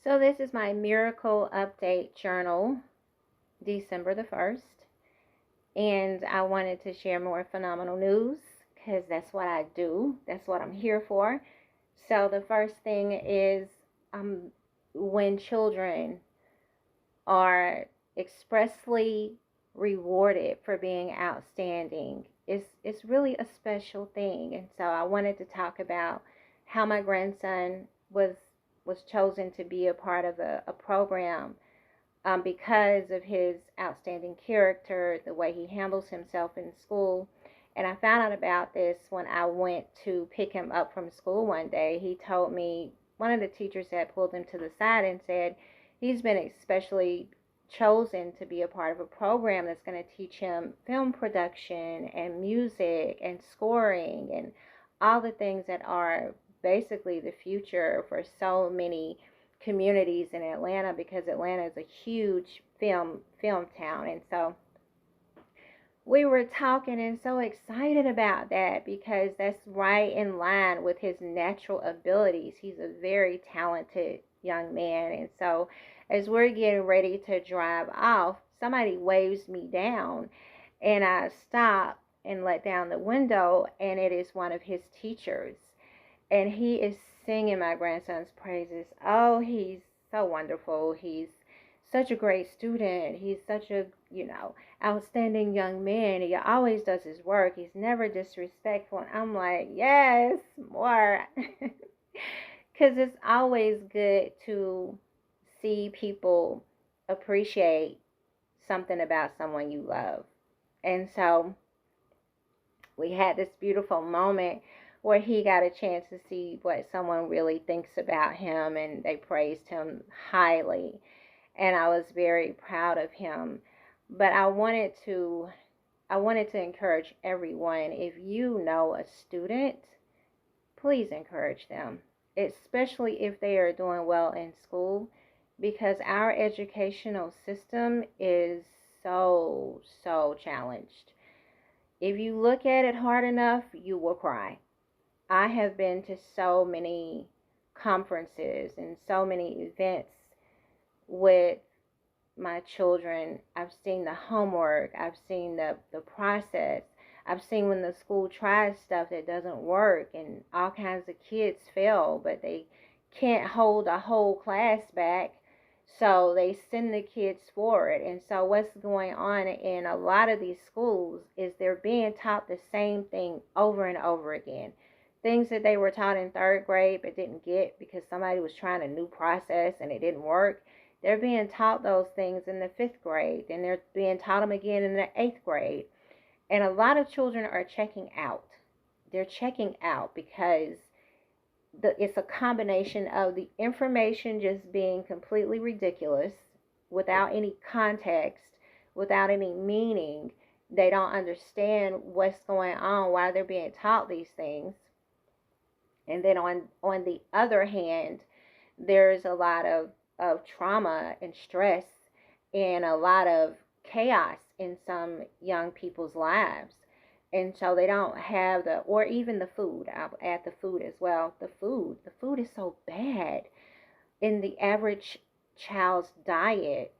So this is my miracle update journal, December the 1st. And I wanted to share more phenomenal news because that's what I do. That's what I'm here for. So the first thing is when children are expressly rewarded for being outstanding, it's really a special thing. And so I wanted to talk about how my grandson was chosen to be a part of a program because of his outstanding character, the way he handles himself in school. And I found out about this when I went to pick him up from school one day. He told me, one of the teachers had pulled him to the side and said, he's been especially chosen to be a part of a program that's going to teach him film production and music and scoring and all the things that are basically the future for so many communities in Atlanta, because Atlanta is a huge film town. And so we were talking and so excited about that because that's right in line with his natural abilities. He's a very talented young man. And so as we're getting ready to drive off, somebody waves me down and I stop and let down the window, and it is one of his teachers. And he is singing my grandson's praises. Oh, he's so wonderful. He's such a great student. He's such a, outstanding young man. He always does his work. He's never disrespectful. And I'm like, yes, more. Because it's always good to see people appreciate something about someone you love. And so we had this beautiful moment where he got a chance to see what someone really thinks about him, and they praised him highly. And I was very proud of him. But I wanted to encourage everyone. If you know a student, please encourage them, especially if they are doing well in school, because our educational system is so challenged. If you look at it hard enough, you will cry. I have been to so many conferences and so many events with my children. I've seen the homework, I've seen the process, I've seen when the school tries stuff that doesn't work, and all kinds of kids fail, but they can't hold a whole class back, so they send the kids forward. And so what's going on in a lot of these schools is they're being taught the same thing over and over again. Things that they were taught in third grade but didn't get because somebody was trying a new process and it didn't work. They're being taught those things in the fifth grade, and they're being taught them again in the eighth grade. And a lot of children are checking out. They're checking out because it's a combination of the information just being completely ridiculous, without any context, without any meaning. They don't understand what's going on, why they're being taught these things. And then on the other hand, there's a lot of trauma and stress and a lot of chaos in some young people's lives. And so they don't have or even the food. I'll add the food as well. The food is so bad in the average child's diet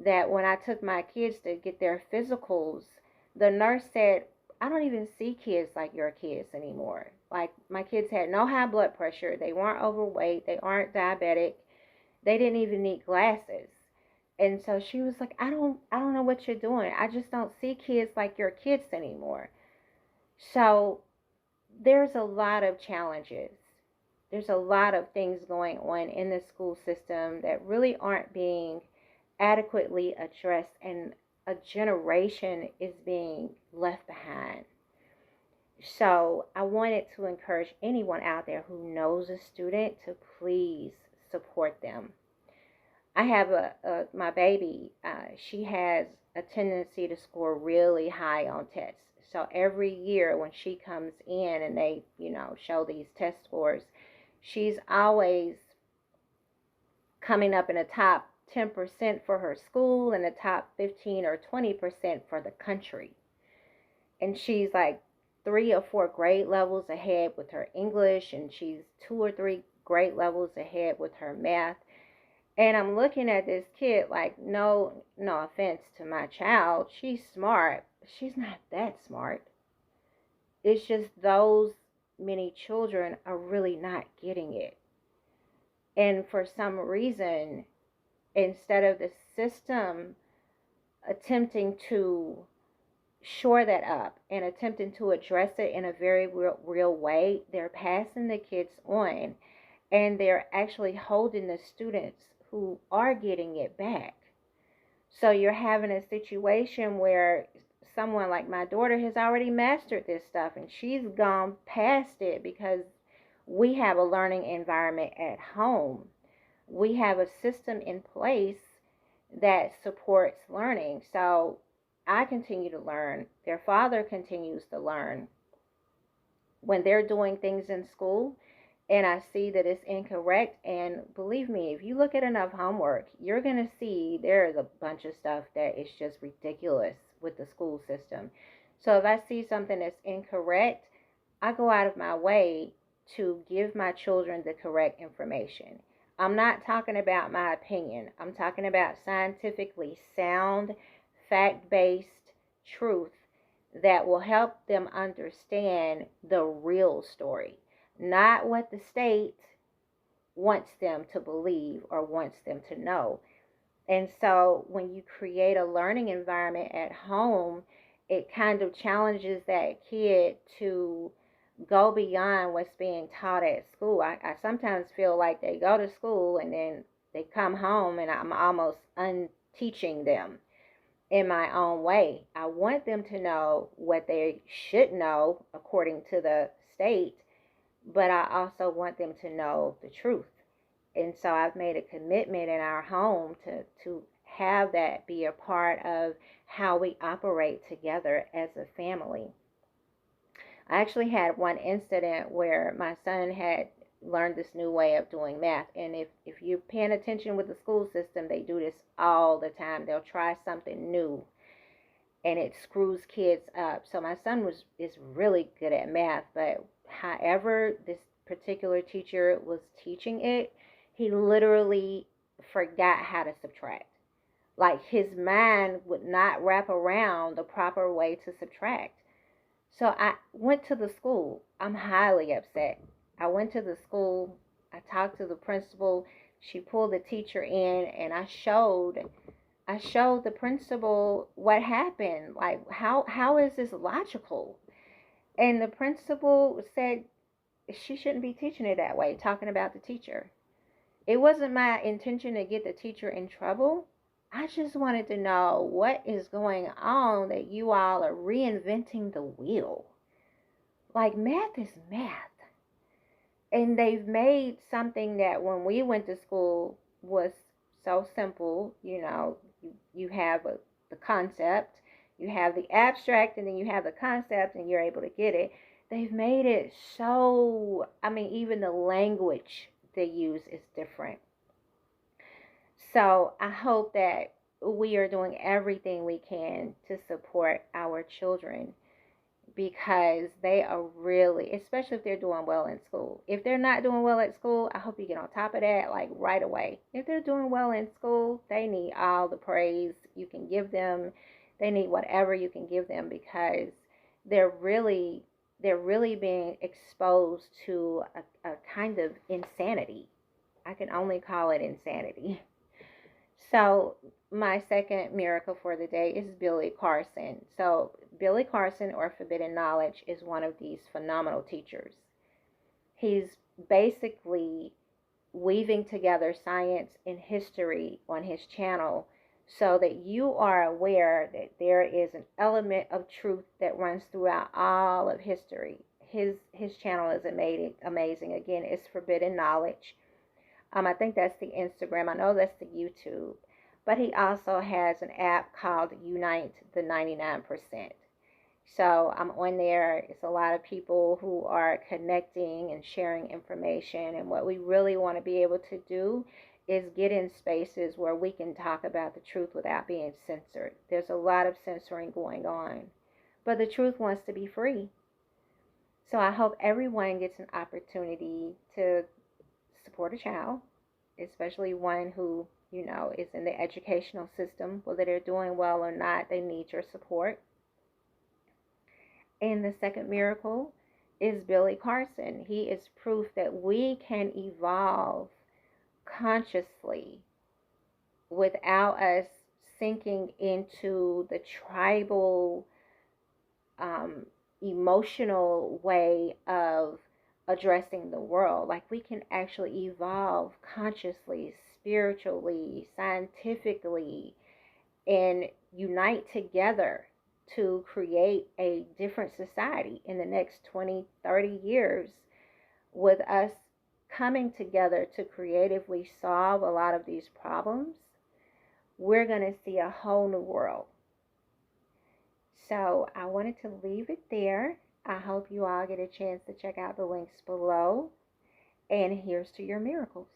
that when I took my kids to get their physicals, the nurse said, I don't even see kids like your kids anymore. Like, my kids had no high blood pressure. They weren't overweight. They aren't diabetic. They didn't even need glasses. And so she was like, I don't know what you're doing. I just don't see kids like your kids anymore. So there's a lot of challenges. There's a lot of things going on in the school system that really aren't being adequately addressed, and a generation is being left behind. So I wanted to encourage anyone out there who knows a student to please support them. I have my baby. She has a tendency to score really high on tests. So every year when she comes in and they, show these test scores, she's always coming up in the top 10% for her school and the top 15 or 20% for the country. And she's like 3 or 4 grade levels ahead with her English, and she's 2 or 3 grade levels ahead with her math. And I'm looking at this kid like, no offense to my child. She's smart. She's not that smart. It's just those many children are really not getting it. And for some reason, instead of the system attempting to shore that up and attempting to address it in a very real way, they're passing the kids on, and they're actually holding the students who are getting it back. So you're having a situation where someone like my daughter has already mastered this stuff and she's gone past it because we have a learning environment at home. We have a system in place that supports learning. So I continue to learn. Their father continues to learn. When they're doing things in school and I see that it's incorrect, and believe me, if you look at enough homework, you're going to see there is a bunch of stuff that is just ridiculous with the school system. So if I see something that's incorrect, I go out of my way to give my children the correct information. I'm not talking about my opinion. I'm talking about scientifically sound, fact-based truth that will help them understand the real story, not what the state wants them to believe or wants them to know. And so when you create a learning environment at home, it kind of challenges that kid to go beyond what's being taught at school. I sometimes feel like they go to school and then they come home and I'm almost unteaching them in my own way. I want them to know what they should know according to the state, but I also want them to know the truth. And so I've made a commitment in our home to have that be a part of how we operate together as a family. I actually had one incident where my son had learned this new way of doing math. And if you're paying attention with the school system, they do this all the time. They'll try something new and it screws kids up. So my son is really good at math, but however this particular teacher was teaching it, he literally forgot how to subtract. Like his mind would not wrap around the proper way to subtract. So I went to the school. I'm highly upset. I went to the school. I talked to the principal. She pulled the teacher in, and I showed the principal what happened. Like how is this logical? And the principal said she shouldn't be teaching it that way, talking about the teacher. It wasn't my intention to get the teacher in trouble. I just wanted to know what is going on that you all are reinventing the wheel. Like, math is math. And they've made something that when we went to school was so simple. You have the concept, you have the abstract, and then you have the concept, and you're able to get it. They've made it so, even the language they use is different. So I hope that we are doing everything we can to support our children, because they are really, especially if they're doing well in school. If they're not doing well at school, I hope you get on top of that like right away. If they're doing well in school, they need all the praise you can give them. They need whatever you can give them, because they're really being exposed to a kind of insanity. I can only call it insanity. So my second miracle for the day is Billy Carson. So Billy Carson, or Forbidden Knowledge, is one of these phenomenal teachers. He's basically weaving together science and history on his channel so that you are aware that there is an element of truth that runs throughout all of history. His channel is amazing. Again, it's Forbidden Knowledge. I think that's the Instagram. I know that's the YouTube. But he also has an app called Unite the 99%. So I'm on there. It's a lot of people who are connecting and sharing information. And what we really want to be able to do is get in spaces where we can talk about the truth without being censored. There's a lot of censoring going on, but the truth wants to be free. So I hope everyone gets an opportunity to support a child, especially one who, is in the educational system, whether they're doing well or not, they need your support. And the second miracle is Billy Carson. He is proof that we can evolve consciously without us sinking into the tribal, emotional way of addressing the world. Like, we can actually evolve consciously, spiritually, scientifically, and unite together to create a different society in the next 20, 30 years, with us coming together to creatively solve a lot of these problems. We're going to see a whole new world. So I wanted to leave it there. I hope you all get a chance to check out the links below. And here's to your miracles.